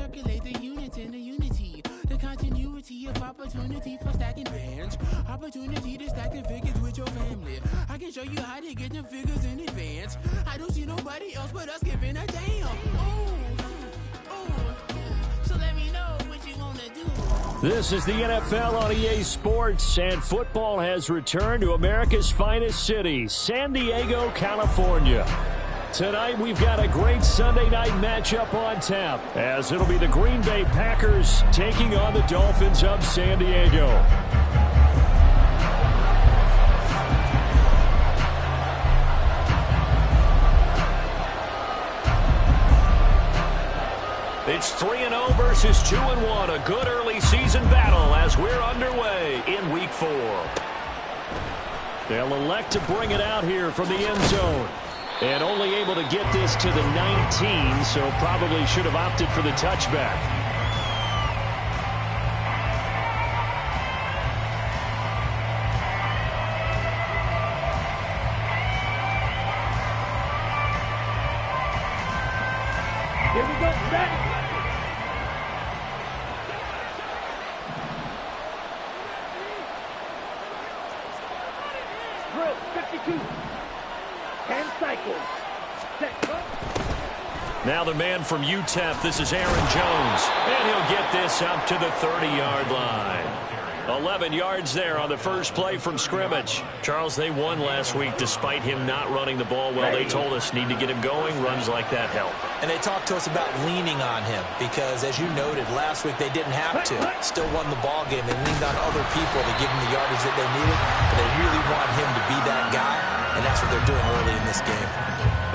Percolate the units in the unity. The continuity of opportunity for stacking bands. Opportunity to stack the figures with your family. I can show you how to get them figures in advance. I don't see nobody else but us giving a damn. So let me know what you want to do. This is the NFL on EA Sports, and football has returned to America's finest city, San Diego, California. Tonight, we've got a great Sunday night matchup on tap, as it'll be the Green Bay Packers taking on the Dolphins of San Diego. It's 3-0 versus 2-1, a good early season battle as we're underway in Week 4. They'll elect to bring it out here from the end zone. And only able to get this to the 19, so probably should have opted for the touchback. Here we go, ready. Drill, 52. 10 cycles. Now the man from UTEP, this is Aaron Jones. And he'll get this up to the 30-yard line. 11 yards there on the first play from scrimmage. Charles, they won last week despite him not running the ball well. They told us need to get him going. Runs like that help. And they talked to us about leaning on him because, as you noted, last week they didn't have to. Still won the ball game. They leaned on other people to give him the yardage that they needed. But they really want him to be that guy, and that's what they're doing early in this game.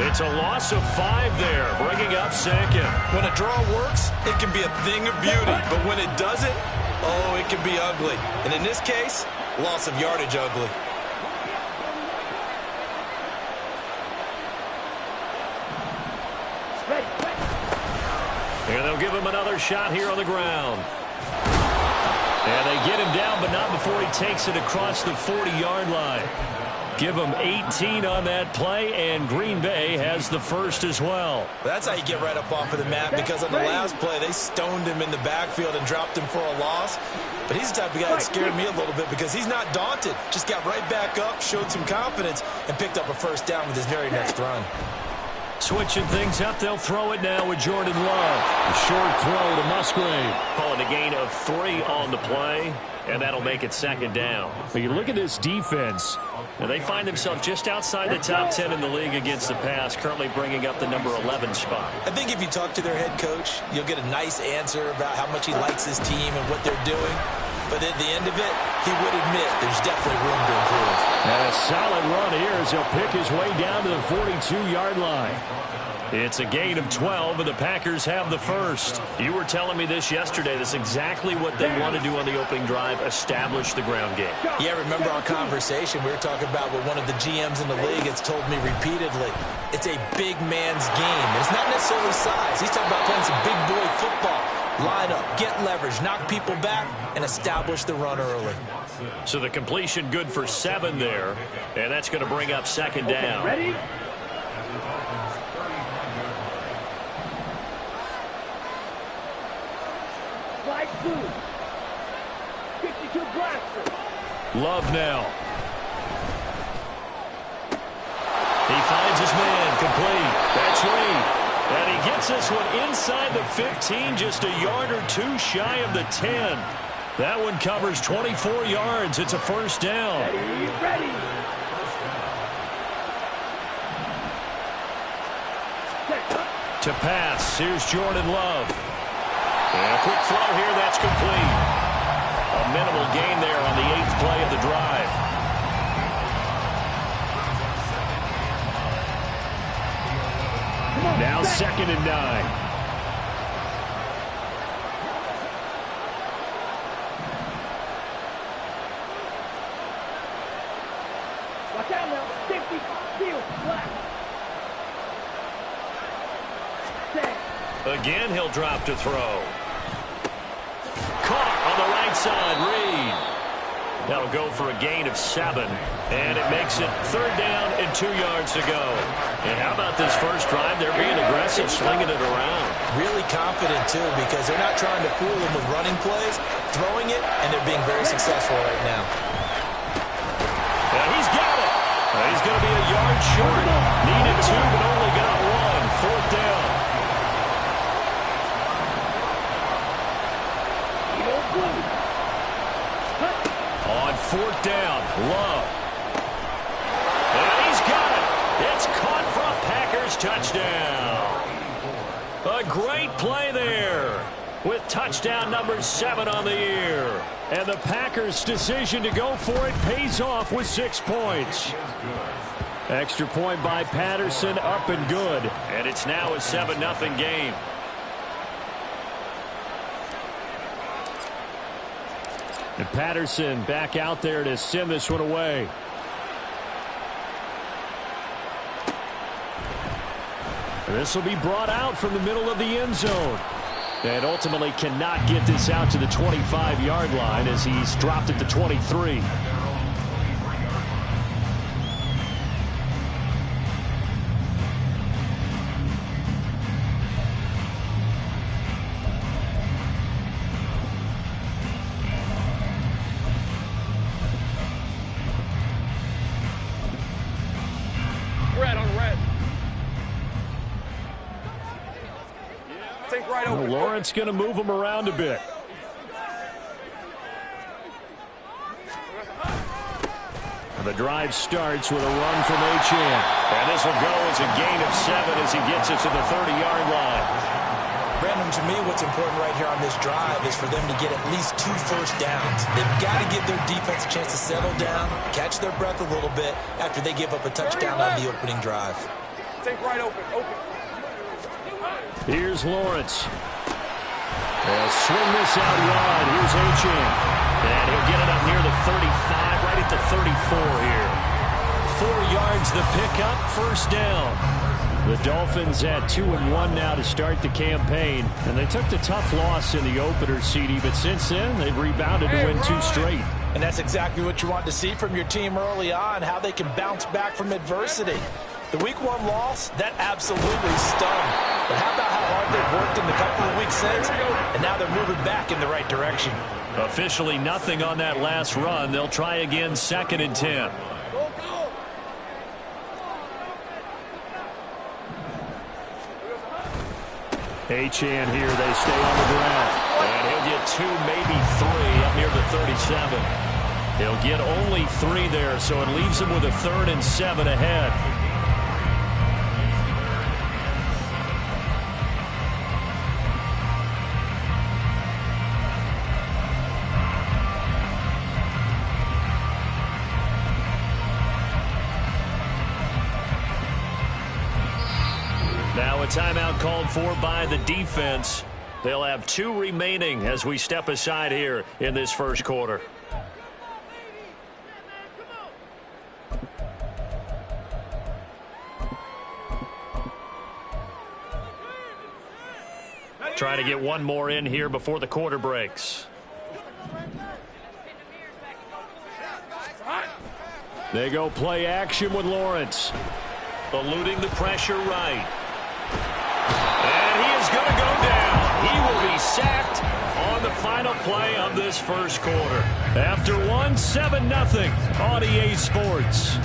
It's a loss of 5 there, bringing up second. When a draw works, it can be a thing of beauty. But when it doesn't, oh, it can be ugly. And in this case, loss of yardage ugly. And they'll give him another shot here on the ground. And they get him down, but not before he takes it across the 40-yard line. Give him 18 on that play, and Green Bay has the first as well. That's how you get right up off of the mat, because on the last play, they stoned him in the backfield and dropped him for a loss. But he's the type of guy that scared me a little bit because he's not daunted. Just got right back up, showed some confidence, and picked up a first down with his very next run. Switching things up, they'll throw it now with Jordan Love. A short throw to Musgrave. Calling a gain of 3 on the play, and that'll make it second down. But you look at this defense, and they find themselves just outside the top 10 in the league against the pass, currently bringing up the number 11 spot. I think if you talk to their head coach, you'll get a nice answer about how much he likes his team and what they're doing. But at the end of it, he would admit there's definitely room to improve. And a solid run here as he'll pick his way down to the 42-yard line. It's a gain of 12, and the Packers have the first. You were telling me this yesterday. That's exactly what they want to do on the opening drive, establish the ground game. Yeah, remember our conversation? We were talking about what one of the GMs in the league has told me repeatedly. It's a big man's game. And it's not necessarily size. He's talking about playing some big boy football. Line up, get leverage, knock people back, and establish the run early. So the completion good for 7 there, and that's going to bring up second down. Ready? Slide 2. 52 blaster. Love now. He finds his man, complete. That's Reed. And he gets this one inside the 15, just a yard or 2 shy of the 10. That one covers 24 yards. It's a first down. Ready. To pass, here's Jordan Love. And a quick throw here, that's complete. A minimal gain there on the 8th play of the drive. Now 2nd and 9. Watch out now. Safety. Field. Black. Again, he'll drop to throw. Caught on the right side, Reed. That'll go for a gain of 7. And it makes it 3rd down and 2 yards to go. And how about this first drive? They're being aggressive, slinging it around. Really confident, too, because they're not trying to fool them with running plays, throwing it, and they're being very successful right now. And he's got it. He's going to be a yard short. Needed 2, but only got 1. 4th down. On 4th down, Love. And he's got it. It's caught for a Packers touchdown. A great play there with touchdown number 7 on the year. And the Packers' decision to go for it pays off with 6 points. Extra point by Patterson, up and good. And it's now a 7-0 game. And Patterson back out there to send this one away. And this will be brought out from the middle of the end zone. And ultimately cannot get this out to the 25-yard line as he's dropped it to 23. Lawrence going to move him around a bit. The drive starts with a run from Achane. And this will go as a gain of 7 as he gets it to the 30-yard line. Brandon, to me, what's important right here on this drive is for them to get at least 2 first downs. They've got to give their defense a chance to settle down, catch their breath a little bit after they give up a touchdown on the opening drive. Take right open. Here's Lawrence. They'll swing this out wide. Here's Achane. And he'll get it up near the 35, right at the 34 here. 4 yards the pickup, first down. The Dolphins at 2-1 now to start the campaign. And they took the tough loss in the opener, CD, but since then they've rebounded to win 2 straight. And that's exactly what you want to see from your team early on, how they can bounce back from adversity. The Week 1 loss, that absolutely stung. But how about how hard they've worked in the couple of weeks since, and now they're moving back in the right direction. Officially nothing on that last run. They'll try again, 2nd and 10. Achane here, they stay on the ground. And he'll get 2, maybe 3 up near the 37. He'll get only 3 there, so it leaves him with a 3rd and 7 ahead. Now a timeout called for by the defense. They'll have 2 remaining as we step aside here in this first quarter. Trying to get 1 more in here before the quarter breaks. They go play action with Lawrence. Eluding the pressure right. And he is going to go down. He will be sacked on the final play of this first quarter. After 1, 7-0 on EA Sports.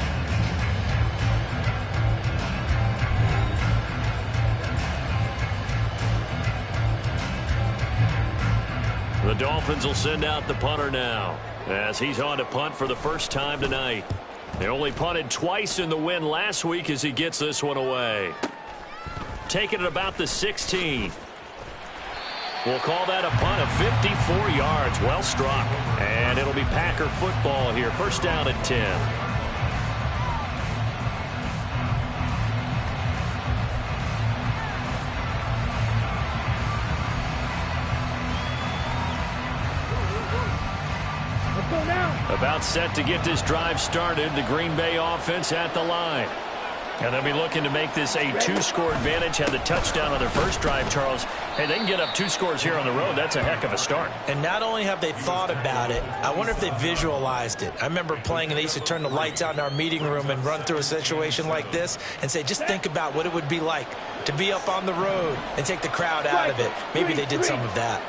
The Dolphins will send out the punter now as he's on to punt for the first time tonight. They only punted twice in the win last week as he gets this one away. Taking it about the 16. We'll call that a punt of 54 yards. Well struck. And it'll be Packer football here. First down at 10. About set to get this drive started. The Green Bay offense at the line. And they'll be looking to make this a 2-score advantage. Had the touchdown on their first drive, Charles. Hey, they can get up 2 scores here on the road. That's a heck of a start. And not only have they thought about it, I wonder if they visualized it. I remember playing, and they used to turn the lights out in our meeting room and run through a situation like this and say, just think about what it would be like to be up on the road and take the crowd out of it. Maybe they did some of that.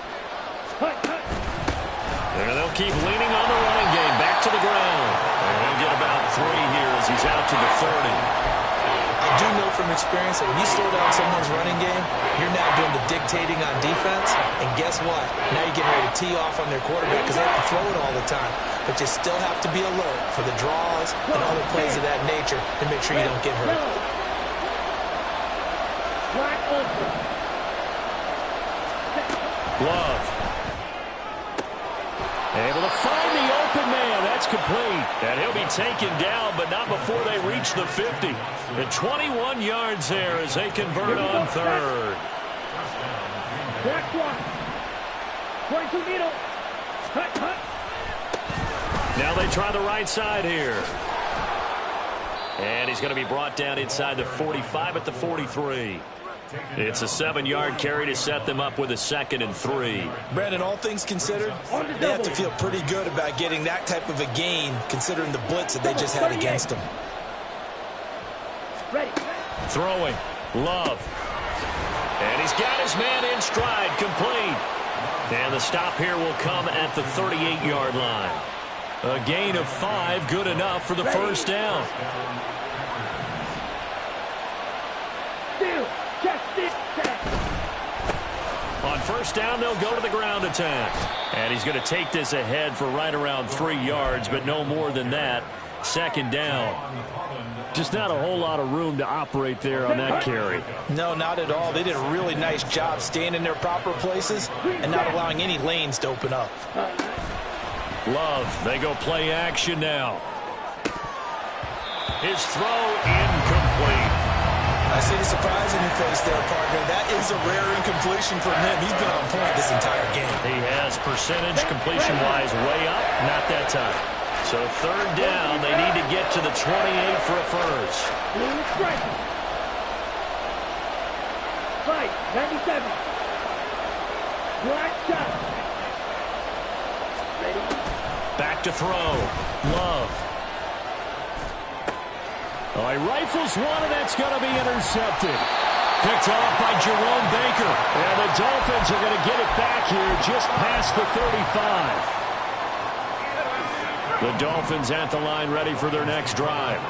And they'll keep leaning on the running game. Back to the ground. And he'll get about 3 here as he's out to the 30. I do know from experience that when you slow down someone's running game, you're now doing the dictating on defense. And guess what? Now you're getting ready to tee off on their quarterback because they have to throw it all the time. But you still have to be alert for the draws and other plays of that nature to make sure you don't get hurt. Love. Able to find the open man. That's complete. And he'll be taken down, but not before they reach the 50. And 21 yards there as they convert on third. 22 needle. Now they try the right side here. And he's going to be brought down inside the 45 at the 43. It's a 7-yard carry to set them up with a 2nd and 3. Brandon, all things considered, they have to feel pretty good about getting that type of a gain considering the blitz that they just had against them. Ready. Throwing. Love. And he's got his man in stride. Complete. And the stop here will come at the 38-yard line. A gain of 5, good enough for the first down. On first down, they'll go to the ground attack. And he's going to take this ahead for right around 3 yards, but no more than that. 2nd down. Just not a whole lot of room to operate there on that carry. No, not at all. They did a really nice job staying in their proper places and not allowing any lanes to open up. Love, they go play action now. His throw incomplete. I see the surprise in your face there, partner. That is a rare incompletion from him. He's been on point this entire game. He has percentage completion-wise way up, not that time. So 3rd down, they need to get to the 28 for a first. Right, 97. Black shot. Ready. Back to throw. Love. Oh, he rifles one, and that's going to be intercepted. Picked off by Jerome Baker. And the Dolphins are going to get it back here just past the 35. The Dolphins at the line ready for their next drive.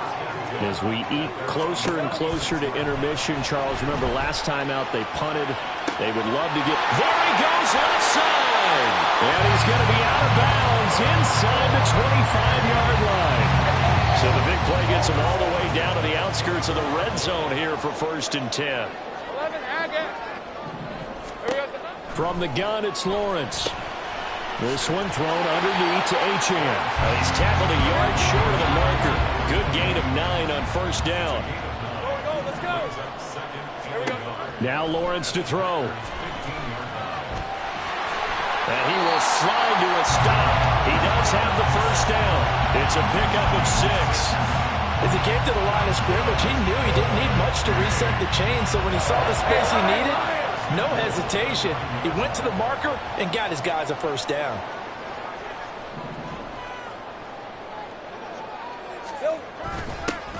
As we eke closer and closer to intermission, Charles, remember last time out they punted. They would love to get... There he goes outside! And he's going to be out of bounds inside the 25-yard line. So the big play gets him all the way down to the outskirts of the red zone here for 1st and 10. From the gun, it's Lawrence. This one thrown underneath to Achane. He's tackled a yard short of the marker. Good gain of 9 on first down. Let's go. Here we go. Now Lawrence to throw. And he will slide to a stop. He does have the first down. It's a pickup of 6. As he came to the line of scrimmage, he knew he didn't need much to reset the chain, so when he saw the space he needed, no hesitation. He went to the marker and got his guys a first down.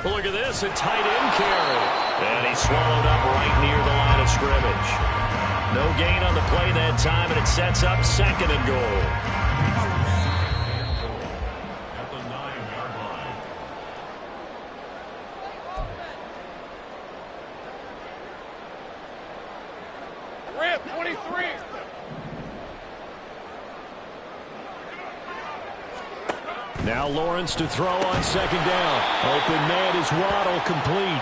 Look at this, a tight end carry. And he's swallowed up right near the line of scrimmage. No gain on the play that time, and it sets up 2nd and goal. At the 9-yard line. Rip, 23. Now Lawrence to throw on 2nd down. Open man is Waddle, complete.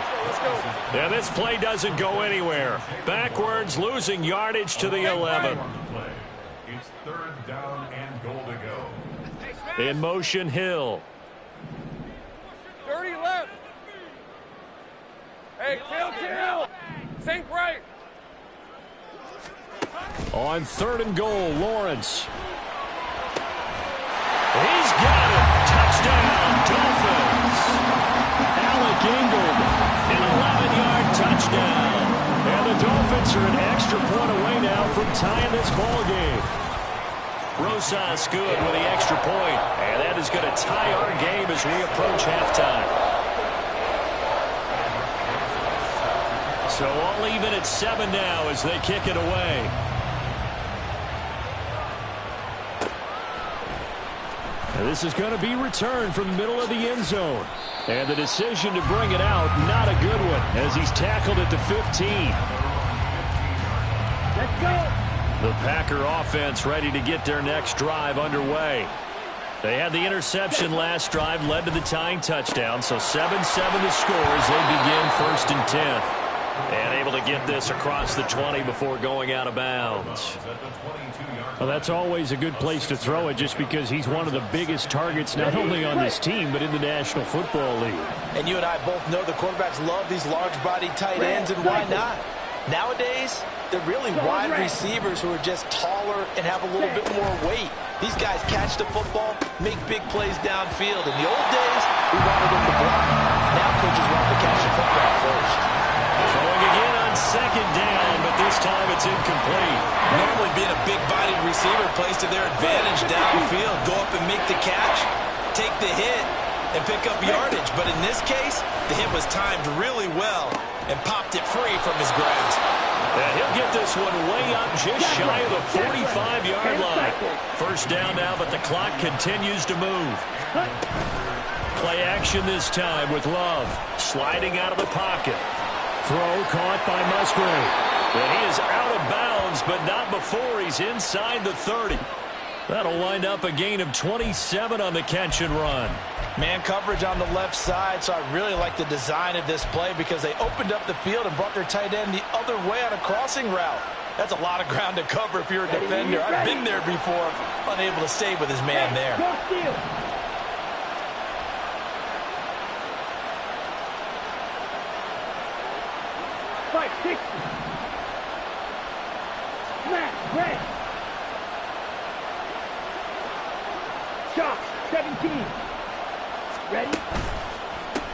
Yeah, this play doesn't go anywhere. Backwards, losing yardage to the 11. It's 3rd down and goal to go. In motion, Hill. 30 left. Hey, kill. Sink right. On 3rd and goal, Lawrence. He's got it. Touchdown, Dolphins. Alec Ingold. And a touchdown. And the Dolphins are an extra point away now from tying this ball game. Rosas good with the extra point. And that is going to tie our game as we approach halftime. So all even at 7 now as they kick it away. And this is going to be returned from the middle of the end zone. And the decision to bring it out, not a good one, as he's tackled at the 15. Let's go. The Packer offense ready to get their next drive underway. They had the interception last drive, led to the tying touchdown, so 7-7 to score as they begin 1st and 10. And able to get this across the 20 before going out of bounds. Well, that's always a good place to throw it just because he's one of the biggest targets not only on this team but in the National Football League. And you and I both know the quarterbacks love these large-bodied tight ends, and why not? Nowadays, they're really wide receivers who are just taller and have a little bit more weight. These guys catch the football, make big plays downfield. In the old days, we wanted them to block. Now coaches want them to catch the football first. Throwing again on 2nd down, but this time it's incomplete. Normally being a big-bodied receiver plays to their advantage downfield. Go up and make the catch, take the hit, and pick up yardage. But in this case, the hit was timed really well and popped it free from his grasp. And he'll get this one way up just shy of the 45-yard line. 1st down now, but the clock continues to move. Play action this time with Love. Sliding out of the pocket. Throw caught by Musgrave. And he is out of bounds, but not before he's inside the 30. That'll wind up a gain of 27 on the catch and run. Man coverage on the left side, so I really like the design of this play because they opened up the field and brought their tight end the other way on a crossing route. That's a lot of ground to cover if you're a defender. I've been there before, unable to stay with his man there. Red. Shot, 17. Ready?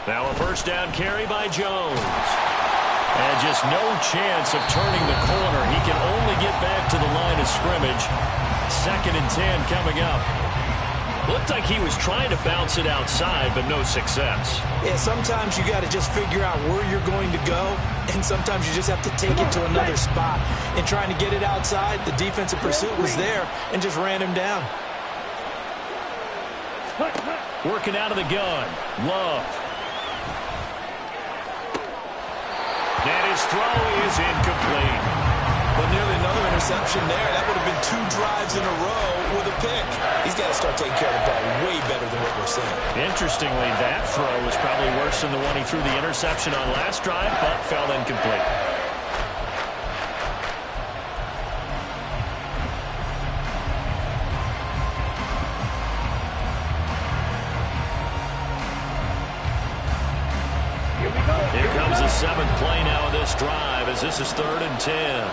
Now a 1st down carry by Jones. And just no chance of turning the corner. He can only get back to the line of scrimmage. 2nd and 10 coming up. Looked like he was trying to bounce it outside, but no success. Yeah, sometimes you got to just figure out where you're going to go, and sometimes you just have to take it to another spot. And trying to get it outside, the defensive pursuit was there and just ran him down. Working out of the gun. Love. And his throw is incomplete. But nearly another interception there. That would have been 2 drives in a row with a pick. He's got to start taking care of the ball way better than what we're seeing. Interestingly, that throw was probably worse than the one he threw the interception on last drive, but fell incomplete. Here comes the 7th play now of this drive as this is 3rd and 10.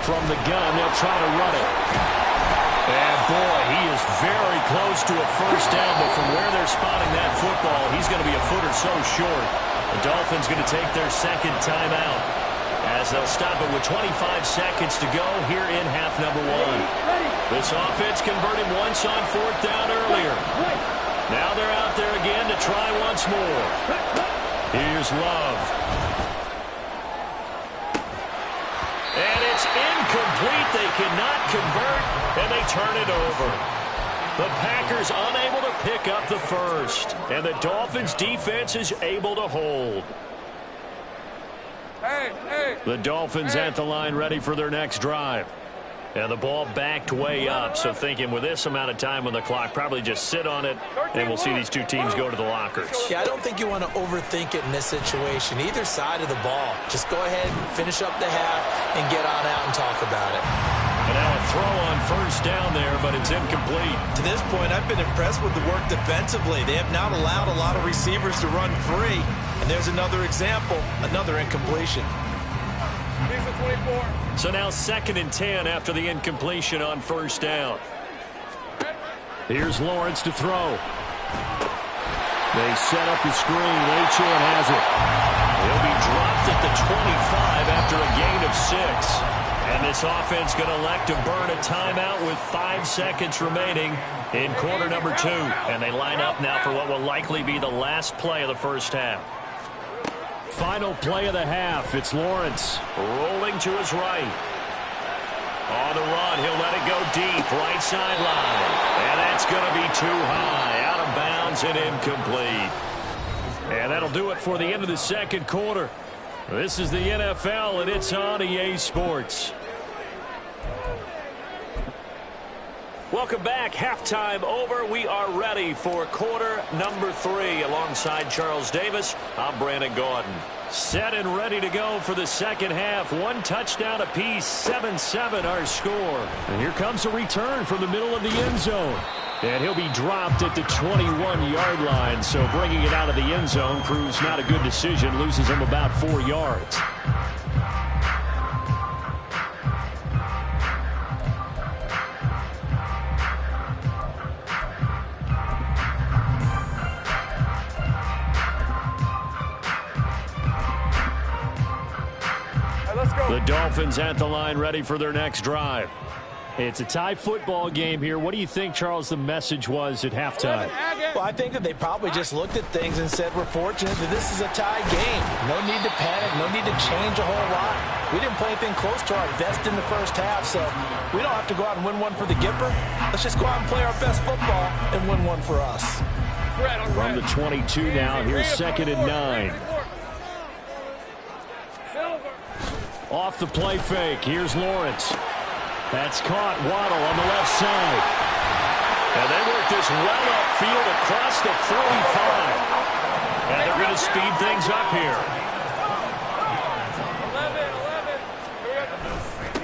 From the gun, they'll try to run it. And boy, he is very close to a 1st down, but from where they're spotting that football, he's going to be a foot or so short. The Dolphins going to take their 2nd timeout as they'll stop it with 25 seconds to go here in half number 1. This offense converted once on 4th down earlier. Now they're out there again to try once more. Here's Love. And it's incomplete. They cannot convert, and they turn it over. The Packers unable to pick up the 1st, and the Dolphins defense is able to hold. The Dolphins at the line ready for their next drive. And the ball backed way up, so thinking with this amount of time on the clock, probably just sit on it, and we'll see these two teams go to the lockers. Yeah, I don't think you want to overthink it in this situation. Either side of the ball. Just go ahead and finish up the half and get on out and talk about it. And now a throw on 1st down there, but it's incomplete. To this point, I've been impressed with the work defensively. They have not allowed a lot of receivers to run free. And there's another example, another incompletion. So now 2nd and 10 after the incompletion on first down. Here's Lawrence to throw. They set up the screen. Achane has it. He'll be dropped at the 25 after a gain of 6. And this offense going to elect to burn a timeout with 5 seconds remaining in quarter number 2. And they line up now for what will likely be the last play of the first half. Final play of the half. It's Lawrence rolling to his right. On the run, he'll let it go deep, right sideline. And that's going to be too high, out of bounds and incomplete. And that'll do it for the end of the second quarter. This is the NFL, and it's on EA Sports. Welcome back. Halftime over. We are ready for quarter number 3. Alongside Charles Davis, I'm Brandon Gaudin. Set and ready to go for the second half. 1 touchdown apiece, 7-7 our score. And here comes a return from the middle of the end zone. And he'll be dropped at the 21-yard line. So bringing it out of the end zone proves not a good decision. Loses him about 4 yards. The Dolphins at the line, ready for their next drive. It's a tie football game here. What do you think, Charles, the message was at halftime? Well, I think that they probably just looked at things and said, we're fortunate that this is a tie game. No need to panic. No need to change a whole lot. We didn't play anything close to our best in the first half, so we don't have to go out and win one for the Gipper. Let's just go out and play our best football and win one for us. From the 22 now, here's 2nd and 9. Off the play fake, here's Lawrence. That's caught. Waddle on the left side. And they work this well upfield across the 45. And they're going to speed things up here.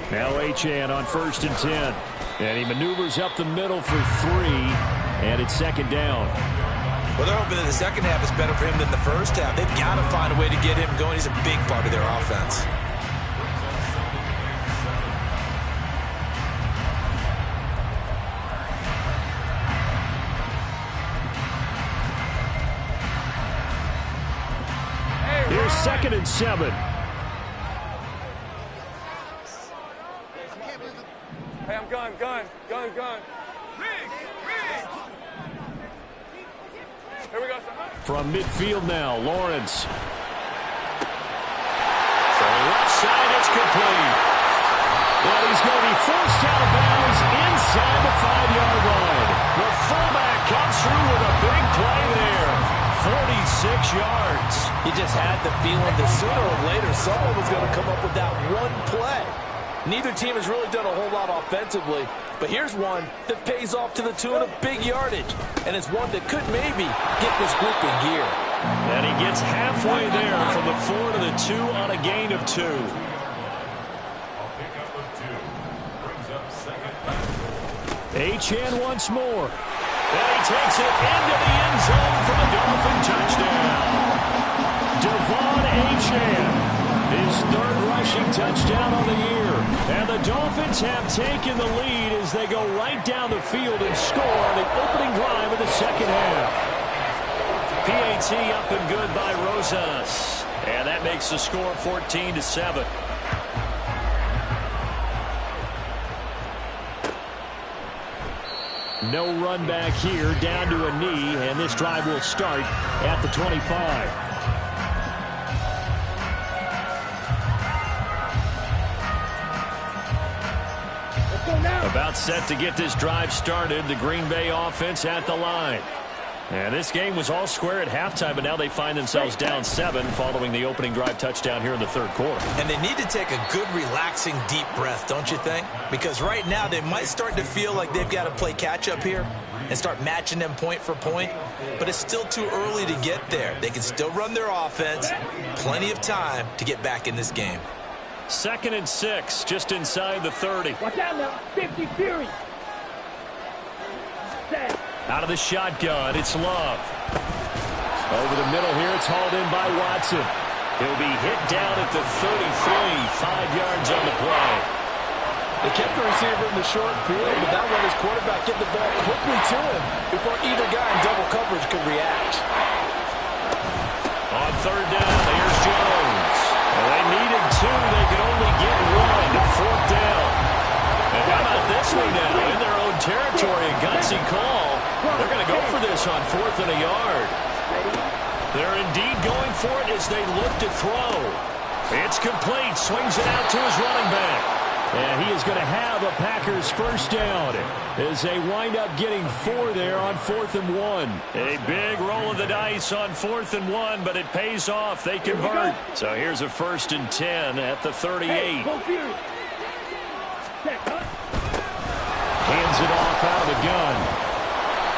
11. Now Achane on 1st and 10. And he maneuvers up the middle for 3. And it's 2nd down. Well, they're hoping that the second half is better for him than the first half. They've got to find a way to get him going. He's a big part of their offense. Here's 2nd and 7. Hey, I'm gun. Here we go, son. From midfield now, Lawrence. From the left side, it's complete. Well, he's going to be forced out of bounds inside the 5-yard line. The fullback comes through with a big play there. 46 yards. You just had the feeling that sooner or later someone was going to come up with that one play. Neither team has really done a whole lot offensively, but here's one that pays off to the tune of big yardage, and it's one that could maybe get this group in gear. And he gets halfway there from the 4 to the 2 on a gain of 2. Achane once more. And he takes it into the end zone for the Dolphin touchdown. Devon Achane, his 3rd rushing touchdown on the year. And the Dolphins have taken the lead as they go right down the field and score on the opening drive of the second half. PAT up and good by Rosas. And that makes the score 14-7. No run back here, down to a knee, and this drive will start at the 25. About set to get this drive started, the Green Bay offense at the line. And this game was all square at halftime, but now they find themselves down 7 following the opening drive touchdown here in the 3rd quarter. And they need to take a good, relaxing, deep breath, don't you think? Because right now they might start to feel like they've got to play catch-up here and start matching them point for point. But it's still too early to get there. They can still run their offense. Plenty of time to get back in this game. 2nd and 6, just inside the 30. Watch out now. 50 Fury. Set. Out of the shotgun, it's Love. Over the middle here, it's hauled in by Watson. He'll be hit down at the 33, 5 yards on the play. They kept the receiver in the short field, but that let his quarterback get the ball quickly to him before either guy in double coverage could react. On third down, here's Jones. Well, they needed 2. They could only get 1. Fourth down. And how about this one now? In their own territory, a gutsy call. They're going to go for this on 4th and a yard. They're indeed going for it as they look to throw. It's complete. Swings it out to his running back. And he is going to have a Packers first down as they wind up getting 4 there on 4th and 1. A big roll of the dice on 4th and 1, but it pays off. They convert. So here's a 1st and 10 at the 38. Hands it off out of the gun.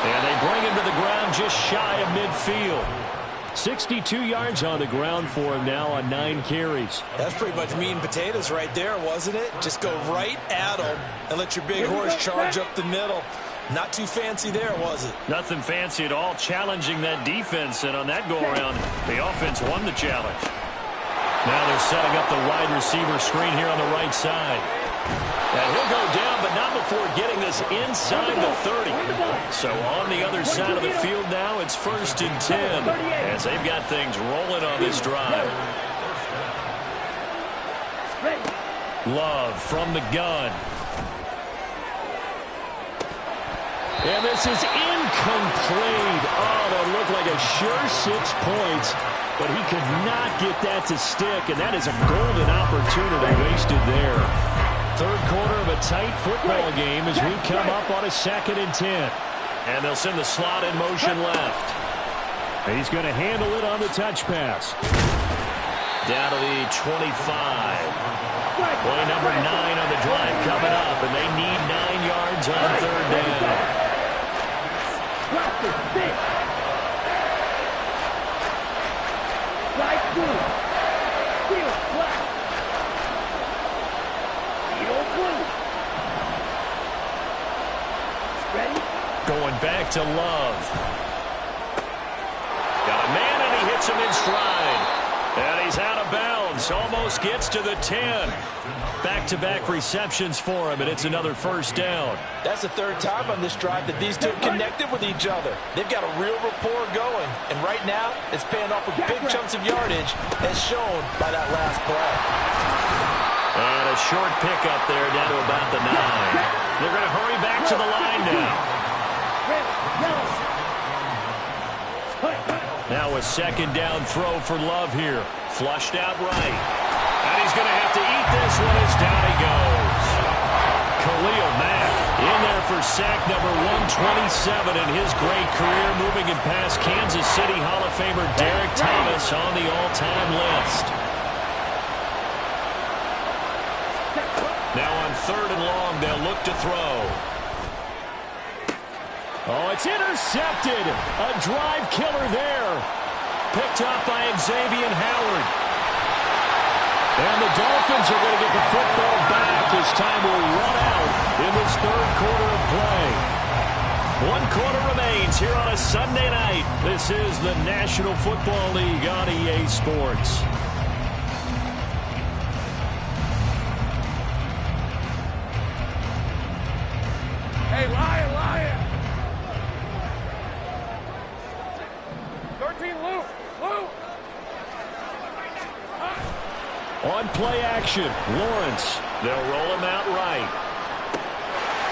And they bring him to the ground just shy of midfield. 62 yards on the ground for him now on 9 carries. That's pretty much meat and potatoes right there, wasn't it? Just go right at him and let your big horse charge up the middle. Not too fancy there, was it? Nothing fancy at all, challenging that defense, and on that go-around, the offense won the challenge. Now they're setting up the wide receiver screen here on the right side. And he'll go down, but not before getting this inside the 30. So on the other side of the field now, it's 1st and 10 as they've got things rolling on this drive. Love from the gun. And this is incomplete. Oh, that looked like a sure 6 points, but he could not get that to stick, and that is a golden opportunity wasted there. Third quarter of a tight football game as we come up on a 2nd and 10. And they'll send the slot in motion left. He's going to handle it on the touch pass. Down to the 25. Play number 9 on the drive coming up, and they need 9 yards on 3rd down. Going back to Love. Got a man, and he hits him in stride. And he's out of bounds. Almost gets to the 10. Back-to-back receptions for him, and it's another 1st down. That's the 3rd time on this drive that these two have connected with each other. They've got a real rapport going, and right now it's paying off with big chunks of yardage as shown by that last play. And a short pickup there down to about the 9. They're going to hurry back to the line now. Now a 2nd down throw for Love here. Flushed out right. And he's going to have to eat this one as down he goes. Khalil Mack in there for sack number 127 in his great career, moving it past Kansas City Hall of Famer Derek Thomas on the all-time list. Now on 3rd and long, they'll look to throw. Oh, it's intercepted. A drive killer there. Picked up by Xavier Howard. And the Dolphins are going to get the football back as time will run out in this 3rd quarter of play. 1 quarter remains here on a Sunday night. This is the National Football League on EA Sports. Hey, Lion, Lion! 13, Luke! Luke! On play action, Lawrence. They'll roll him out right.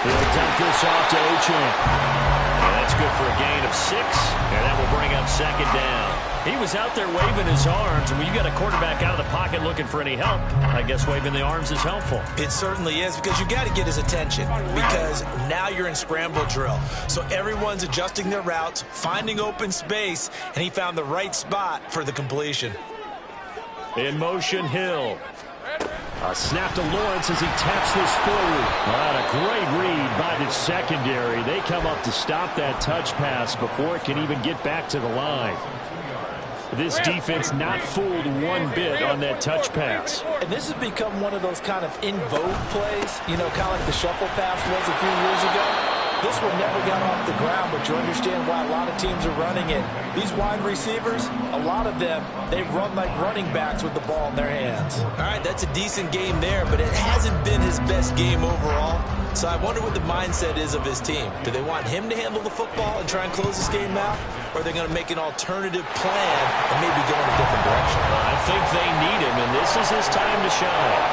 He'll dump this off to Ochane. And that's good for a gain of 6, and that will bring up 2nd down. He was out there waving his arms, and when you got a quarterback out of the pocket looking for any help, I guess waving the arms is helpful. It certainly is, because you got to get his attention, because now you're in scramble drill. So everyone's adjusting their routes, finding open space, and he found the right spot for the completion. In motion, Hill. A snap to Lawrence as he taps this forward. A great read by the secondary. They come up to stop that touch pass before it can even get back to the line. This defense not fooled one bit on that touch pass. And this has become one of those kind of in vogue plays, you know, kind of like the shuffle pass was a few years ago. This one never got off the ground, but you understand why a lot of teams are running it. These wide receivers, a lot of them, they run like running backs with the ball in their hands. All right, that's a decent game there, but it hasn't been his best game overall. So I wonder what the mindset is of his team. Do they want him to handle the football and try and close this game out? Or are they going to make an alternative plan and maybe go in a different direction? I think they need him, and this is his time to shine.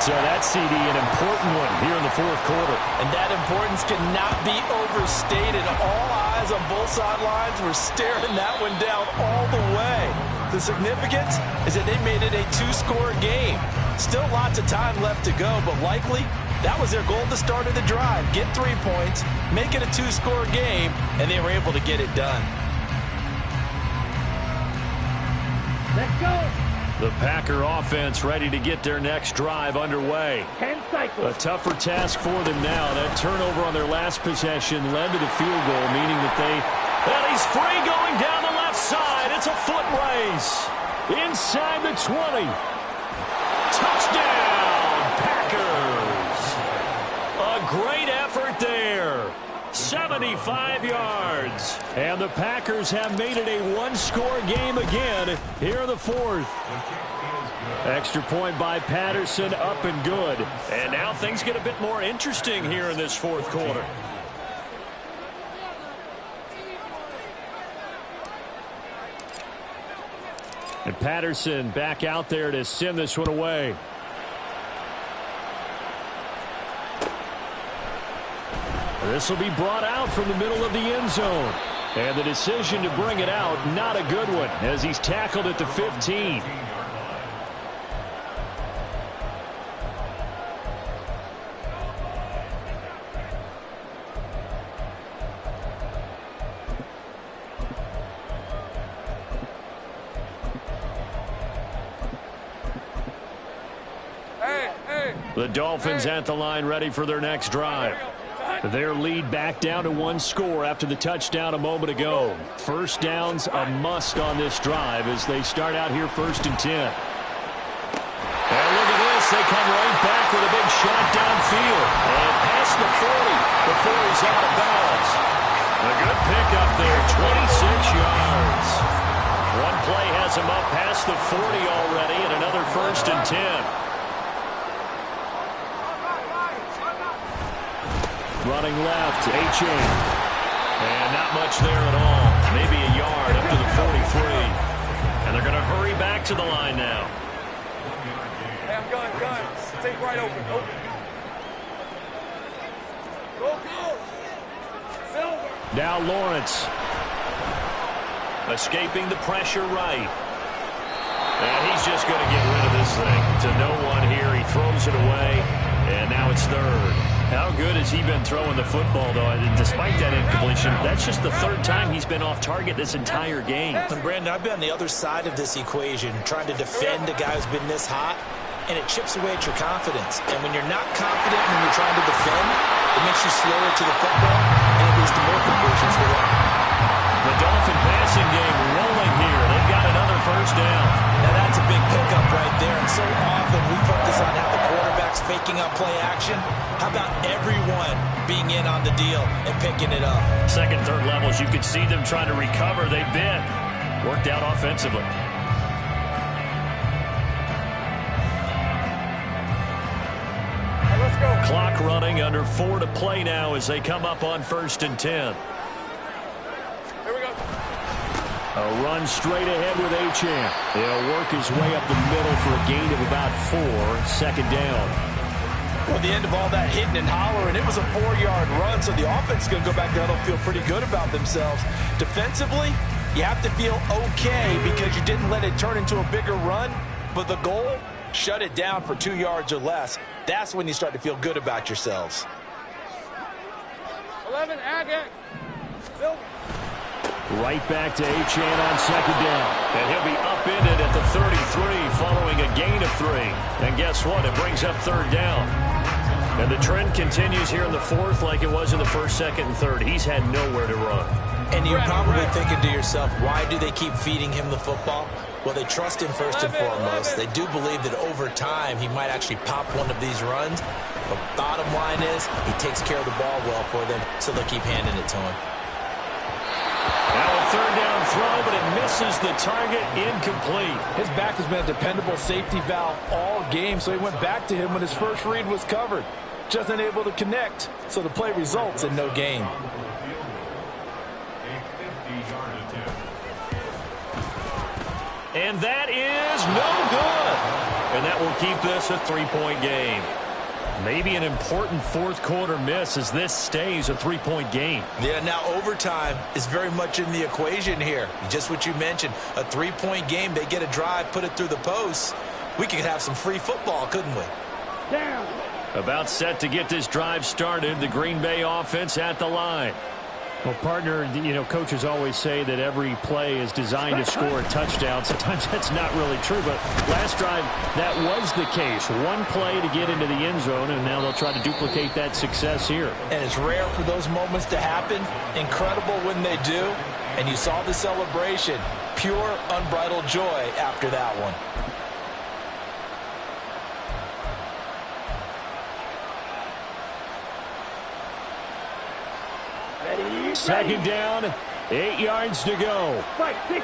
So that CD, an important one here in the fourth quarter. And that importance cannot be overstated. All eyes on both sidelines were staring that one down all the way. The significance is that they made it a two-score game. Still lots of time left to go, but likely that was their goal at the start of the drive. Get 3 points, make it a two-score game, and they were able to get it done. Let's go. The Packer offense ready to get their next drive underway. 10 cycles. A tougher task for them now. That turnover on their last possession led to the field goal, meaning that and he's free going down the left side. It's a foot race. Inside the 20. Touchdown, Packers. A great effort there. 75 yards. And the Packers have made it a one-score game again here in the fourth. Extra point by Patterson, up and good. And now things get a bit more interesting here in this fourth quarter. And Patterson back out there to send this one away. This will be brought out from the middle of the end zone. And the decision to bring it out, not a good one, as he's tackled at the 15. The Dolphins at the line ready for their next drive. Their lead back down to one score after the touchdown a moment ago. First down's a must on this drive as they start out here 1st and 10. And look at this. They come right back with a big shot downfield. And past the 40 before he's out of bounds. A good pickup there, 26 yards. One play has him up past the 40 already and another 1st and 10. Running left, H.A. And not much there at all. Maybe a yard up to the 43. And they're going to hurry back to the line now. Hey, I'm gun. Take right open. Go. Silver. Now Lawrence. Escaping the pressure right. And he's just going to get rid of this thing. To no one here. He throws it away. And now it's 3rd. How good has he been throwing the football, though? Despite that incompletion, that's just the 3rd time he's been off target this entire game. And Brandon, I've been on the other side of this equation, trying to defend a guy who's been this hot, and it chips away at your confidence. And when you're not confident when you're trying to defend, it makes you slower to the football, and it leads to more completions for them. The Dolphin passing game rolling here. They've got another 1st down. Now that's a big pickup right there, and so often we focus on how the quarterback's faking up play action. How about everyone being in on the deal and picking it up? 2nd, 3rd levels, you could see them trying to recover. They bit. Worked out offensively. Let's go. Clock running, under 4 to play now as they come up on 1st and 10. Here we go. A run straight ahead with Achane. He'll work his way up the middle for a gain of about 4. 2nd down. Well, the end of all that hitting and hollering, it was a 4-yard run, so the offense is going to go back there and feel pretty good about themselves. Defensively, you have to feel okay because you didn't let it turn into a bigger run, but the goal, shut it down for 2 yards or less. That's when you start to feel good about yourselves. 11, Agate. Silver. Right back to Achane on 2nd down. And he'll be upended at the 33 following a gain of 3. And guess what? It brings up 3rd down. And the trend continues here in the 4th like it was in the 1st, 2nd, and 3rd. He's had nowhere to run. And you're probably thinking to yourself, why do they keep feeding him the football? Well, they trust him first and foremost. They do believe that over time he might actually pop one of these runs. But bottom line is, he takes care of the ball well for them, so they'll keep handing it to him. Now a third down throw, but it misses the target, incomplete. His back has been a dependable safety valve all game, so he went back to him when his first read was covered. Just unable to connect, so the play results in no gain. And that is no good. And that will keep this a 3-point game. Maybe an important fourth quarter miss as this stays a 3-point game. Yeah, now overtime is very much in the equation here. Just what you mentioned, a 3-point game. They get a drive, put it through the posts. We could have some free football, couldn't we? Down. About set to get this drive started. The Green Bay offense at the line. Well, partner, you know, coaches always say that every play is designed to score a touchdown. Sometimes that's not really true, but last drive, that was the case. One play to get into the end zone, and now they'll try to duplicate that success here. And it's rare for those moments to happen. Incredible when they do. And you saw the celebration. Pure, unbridled joy after that one. Second down, 8 yards to go. Fight 60.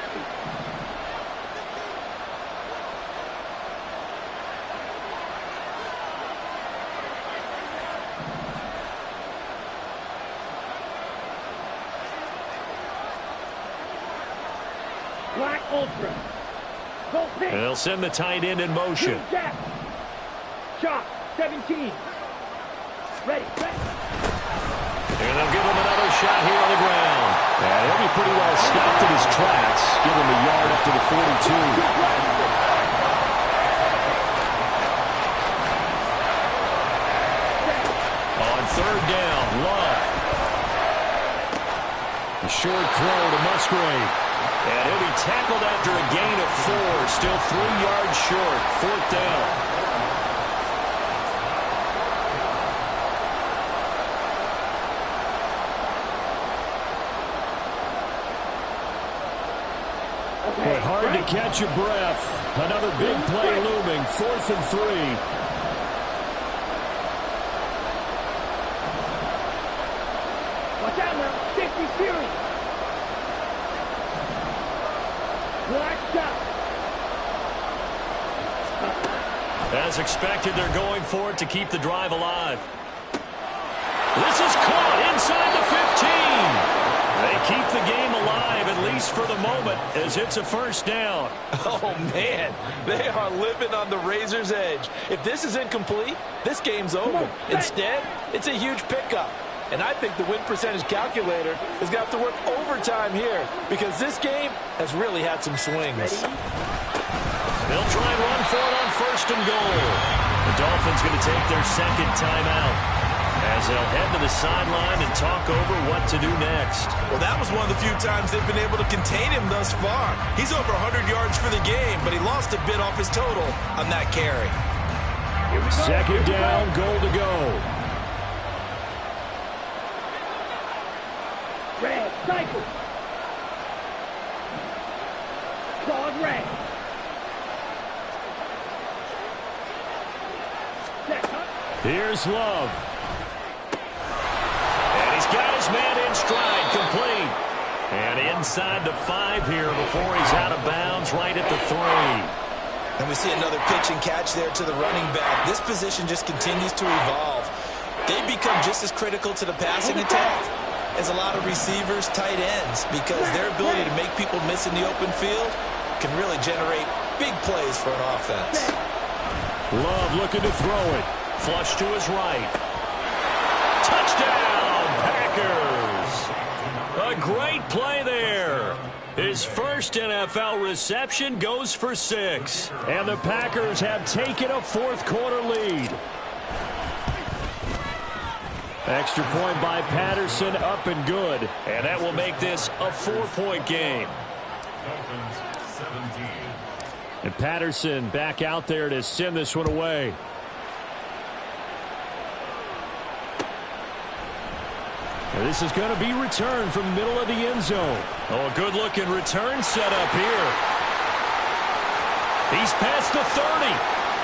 Black Ultra. Go pick. They'll send the tight end in motion. Jack. Shot. 17. Ready. And they'll give him another shot here on the ground. Yeah, he'll be pretty well stopped in his tracks. Give him a yard up to the 42. On third down, Love. A short throw to Musgrave. And he'll be tackled after a gain of 4. Still 3 yards short. Fourth down. But hard to catch your breath. Another big play looming. 4th and 3. Watch out now. 50 Fury. Black shot. As expected, they're going for it to keep the drive alive. This is caught inside the 15. They keep the game alive, at least for the moment, as it's a first down. Oh, man. They are living on the razor's edge. If this is incomplete, this game's over. Instead, it's a huge pickup. And I think the win percentage calculator is going to have to work overtime here because this game has really had some swings. They'll try and run for it on first and goal. The Dolphins going to take their second timeout as they'll head to the sideline and talk over what to do next. Well, that was one of the few times they've been able to contain him thus far. He's over 100 yards for the game, but he lost a bit off his total on that carry. Second down, goal to go. Red, cycle. Claude Red. Here's Love. And he's got his man in stride, complete. And inside the 5 here before he's out of bounds, right at the 3. And we see another pitch and catch there to the running back. This position just continues to evolve. They become just as critical to the passing attack as a lot of receivers, tight ends, because their ability to make people miss in the open field can really generate big plays for an offense. Love looking to throw it. Flush to his right. Touchdown, Packers! A great play there. His first NFL reception goes for 6. And the Packers have taken a fourth quarter lead. Extra point by Patterson, up and good. And that will make this a 4-point game. Dolphins 17. And Patterson back out there to send this one away. And this is going to be returned from the middle of the end zone. Oh, a good-looking return setup here. He's past the 30.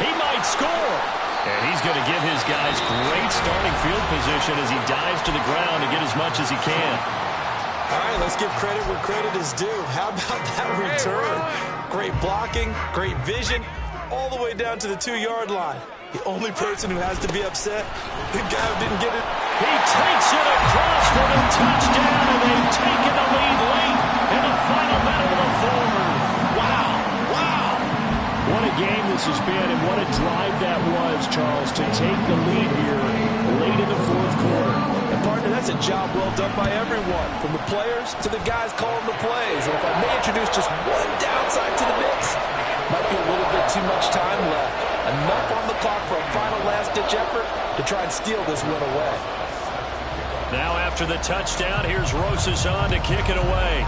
He might score. And he's going to give his guys great starting field position as he dives to the ground to get as much as he can. All right, let's give credit where credit is due. How about that return? Great blocking, great vision, all the way down to the 2-yard line. The only person who has to be upset, the guy who didn't get it. He takes it across for the touchdown, and they've taken the lead late in the final minute of the fourth. Wow, wow. What a game this has been, and what a drive that was, Charles, to take the lead here late in the fourth quarter. And, partner, that's a job well done by everyone, from the players to the guys calling the plays. And if I may introduce just one downside to the mix, might be a little bit too much time left. Enough on the clock for a final last-ditch effort to try and steal this win away. Now after the touchdown, here's Rosas on to kick it away.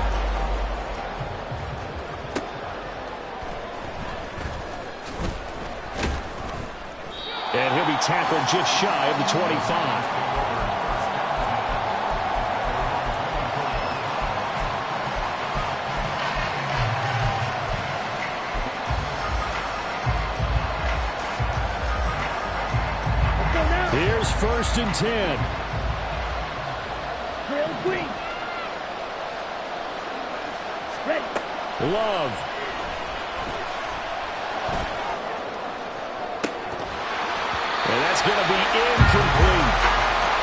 And he'll be tackled just shy of the 25. Here's 1st and 10. Drill Queen. Ready. Love. And that's going to be incomplete.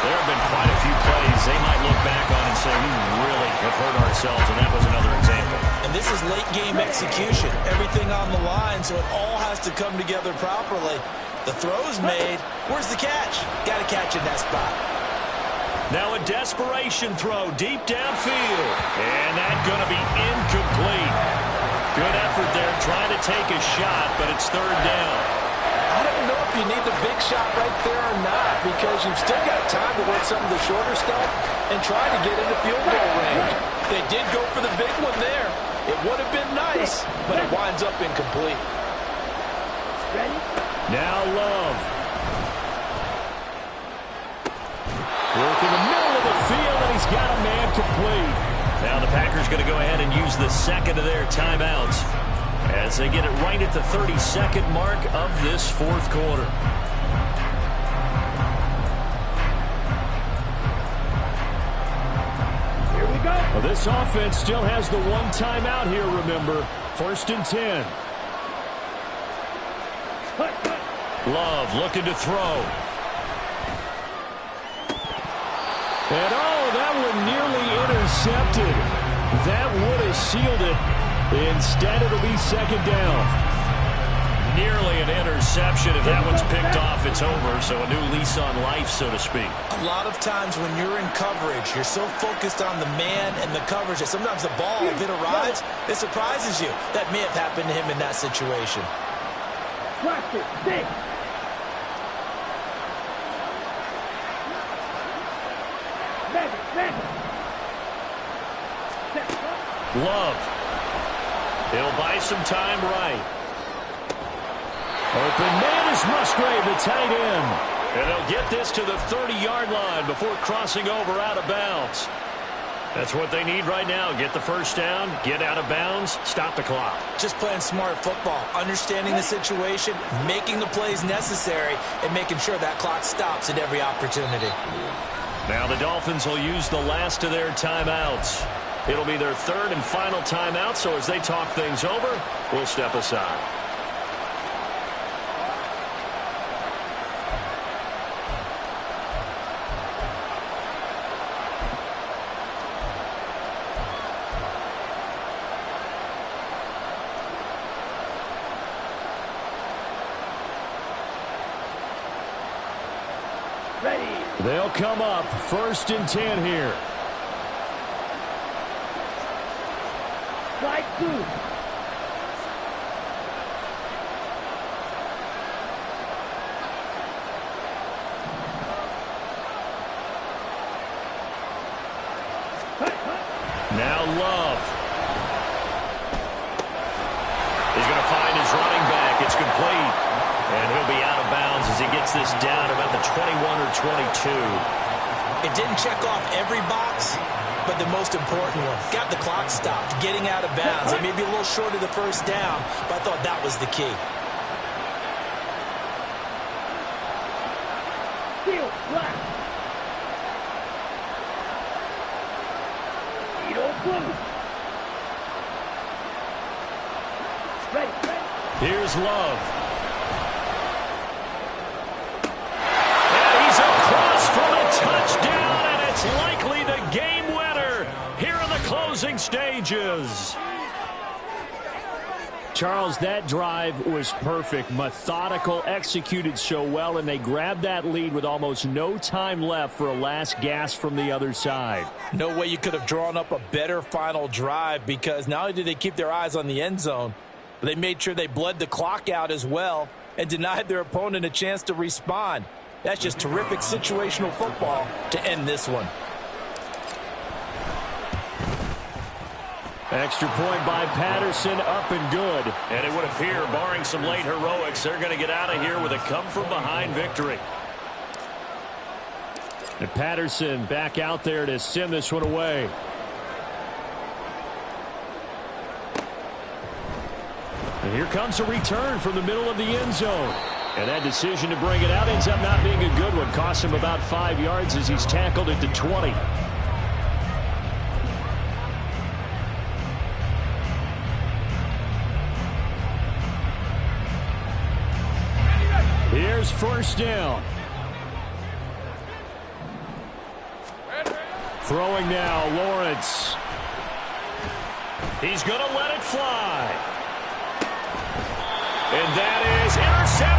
There have been quite a few plays they might look back on and say, we really have hurt ourselves, and that was another example. And this is late-game execution. Everything on the line, so it all has to come together properly. The throw's made. Where's the catch? Got to catch in that spot. Now a desperation throw deep downfield. And that's going to be incomplete. Good effort there trying to take a shot, but it's 3rd down. I don't know if you need the big shot right there or not, because you've still got time to work some of the shorter stuff and try to get into field goal range. They did go for the big one there. It would have been nice, but it winds up incomplete. Ready. Now Love. Work in the middle of the field, and he's got a man complete. Now the Packers going to go ahead and use the second of their timeouts as they get it right at the 32nd mark of this fourth quarter. Here we go. Well, this offense still has the one timeout here, remember. 1st and 10. Love looking to throw. And, oh, that one nearly intercepted. That would have sealed it. Instead, it'll be 2nd down. Nearly an interception. If that one's picked off, it's over. So a new lease on life, so to speak. A lot of times when you're in coverage, you're so focused on the man and the coverage that sometimes the ball, if it arrives, it surprises you. That may have happened to him in that situation. Watch it. 6. Love. He'll buy some time right. Open man is Musgrave, the tight end. And they'll get this to the 30-yard line before crossing over out of bounds. That's what they need right now. Get the first down, get out of bounds, stop the clock. Just playing smart football, understanding the situation, making the plays necessary, and making sure that clock stops at every opportunity. Now the Dolphins will use the last of their timeouts. It'll be their 3rd and final timeout, so as they talk things over, we'll step aside. Ready. They'll come up 1st and 10 here. Slide 2. Now Love. He's going to find his running back. It's complete. And he'll be out of bounds as he gets this down about the 21 or 22. It didn't check off every box, but the most important one. Got the clock stopped, getting out of bounds. It may be a little short of the first down, but I thought that was the key. Here's Love. And he's across for a touchdown, and it's likely the game winner here in the closing stages. Charles, that drive was perfect, methodical, executed so well, and they grabbed that lead with almost no time left for a last gasp from the other side. No way you could have drawn up a better final drive, because not only did they keep their eyes on the end zone, but they made sure they bled the clock out as well and denied their opponent a chance to respond. That's just terrific situational football to end this one. Extra point by Patterson, up and good. And it would appear, barring some late heroics, they're going to get out of here with a come-from-behind victory. And Patterson back out there to send this one away. And here comes a return from the middle of the end zone. And that decision to bring it out ends up not being a good one. Cost him about 5 yards as he's tackled at the 20. Here's first down. Throwing now, Lawrence. He's going to let it fly. And that is intercepted.